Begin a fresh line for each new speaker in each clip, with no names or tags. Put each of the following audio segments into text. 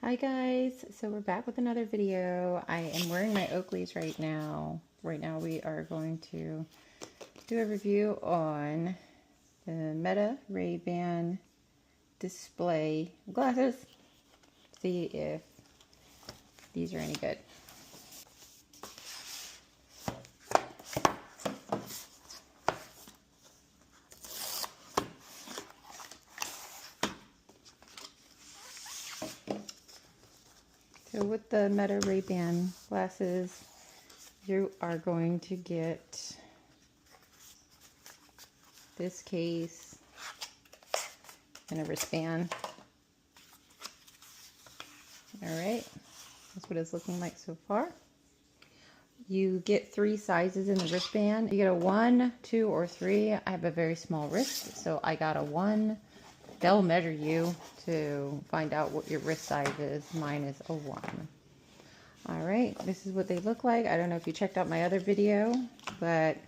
Hi guys, so we're back with another video. I am wearing my Oakleys right now. Right now we are going to do a review on the Meta Ray-Ban display glasses. See if these are any good. So with the Meta Ray-Ban glasses, you are going to get this case and a wristband. Alright, that's what it's looking like so far. You get 3 sizes in the wristband. You get a 1, 2, or 3. I have a very small wrist, so I got a 1. They'll measure you to find out what your wrist size is. Mine is a 1. Alright, this is what they look like. I don't know if you checked out my other video, but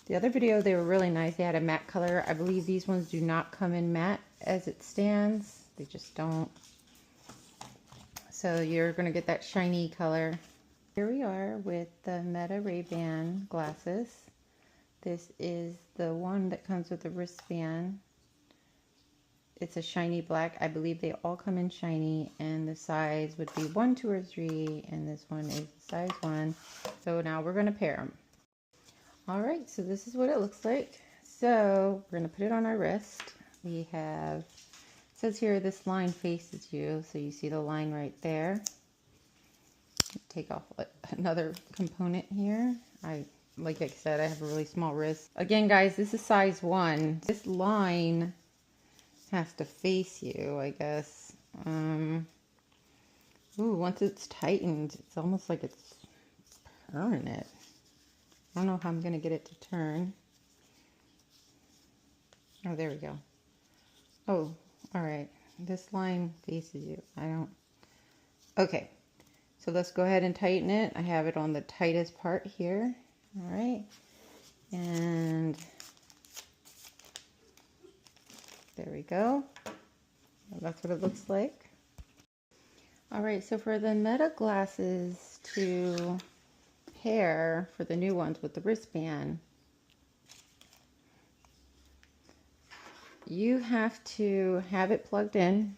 the other video, they were really nice. They had a matte color. I believe these ones do not come in matte as it stands. They just don't. So you're going to get that shiny color. Here we are with the Meta Ray-Ban glasses. This is the one that comes with the wristband. It's a shiny black. I believe they all come in shiny, and the size would be 1, 2, or 3, and this one is size 1. So now we're going to pair them. Alright, so this is what it looks like. So we're going to put it on our wrist. We have, it says here this line faces you, so you see the line right there. Take off another component here. Like I said, I have a really small wrist. Again, guys, this is size 1. This line has to face you, I guess. Ooh, once it's tightened, it's almost like it's permanent. I don't know how I'm going to get it to turn. Oh, there we go. Oh, all right. This line faces you. Okay. So let's go ahead and tighten it. I have it on the tightest part here. All right. And there we go. That's what it looks like. All right. So for the Meta glasses to pair for the new ones with the wristband, you have to have it plugged in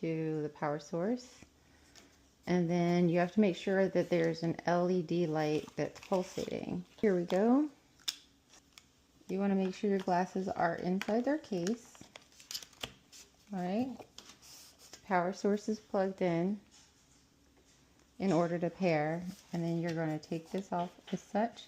to the power source. And then you have to make sure that there's an LED light that's pulsating. Here we go. You want to make sure your glasses are inside their case. All right. Power source is plugged in order to pair. And then you're going to take this off as such.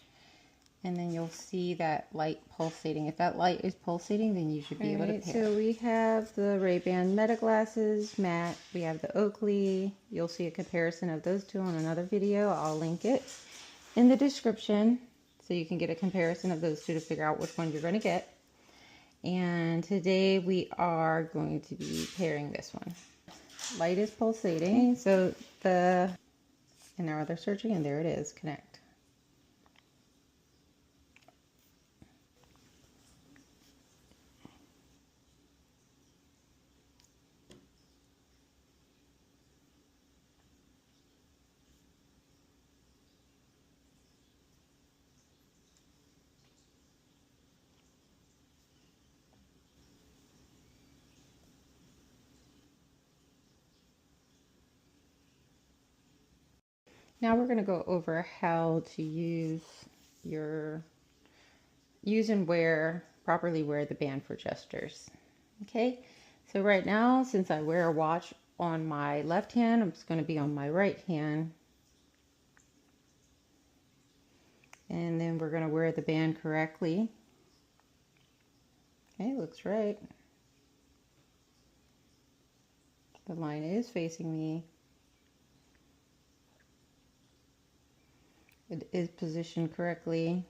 And then you'll see that light pulsating. If that light is pulsating, then you should be able to pair. So we have the Ray-Ban Meta glasses, matte. We have the Oakley. You'll see a comparison of those two on another video. I'll link it in the description so you can get a comparison of those two to figure out which one you're going to get. And today we are going to be pairing this one. Light is pulsating. So and now they're searching, and there it is, connect. Now we're going to go over how to use and properly wear the band for gestures. Okay, so right now, since I wear a watch on my left hand, I'm just going to be on my right hand. And then we're going to wear the band correctly. Okay, looks right. The line is facing me. It is positioned correctly.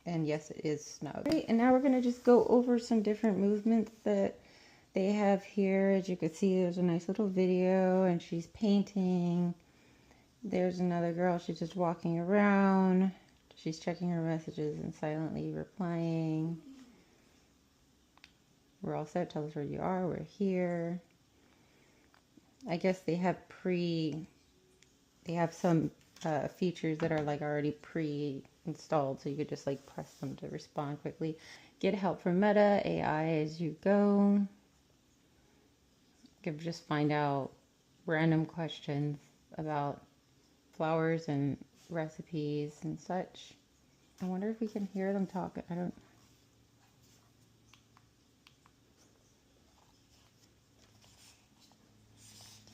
And yes, it is snug. Right, and now we're going to just go over some different movements that they have here. As you can see, there's a nice little video, and she's painting. There's another girl, she's just walking around. She's checking her messages and silently replying. We're all set. Tell us where you are. We're here. I guess they have some features that are like already pre-installed, so you could just like press them to respond quickly. Get help from Meta AI as you go. You can just find out random questions about flowers and recipes and such. I wonder if we can hear them talk. I don't.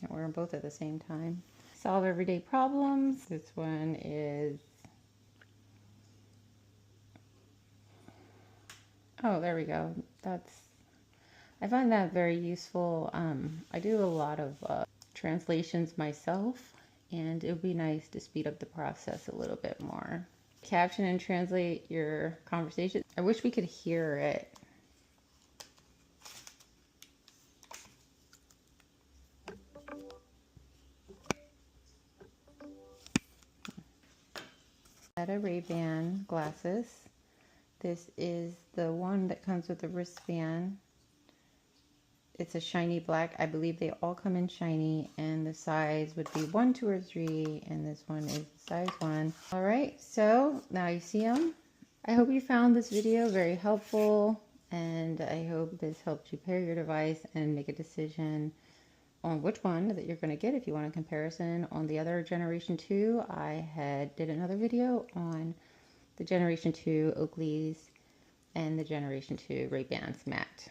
Can't wear them both at the same time. Solve everyday problems. This one is. Oh, there we go. I find that very useful. I do a lot of translations myself, and it would be nice to speed up the process a little bit more. Caption and translate your conversation. I wish we could hear it. Meta Ray-Ban glasses. This is the one that comes with the wristband. It's a shiny black. I believe they all come in shiny, and the size would be 1, 2, or 3, and this one is size 1. All right, so now you see them. I hope you found this video very helpful, and I hope this helped you pair your device and make a decision on which one that you're going to get if you want a comparison. On the other Generation 2, I did another video on the Generation 2 Oakleys and the Generation 2 Ray-Bans matte.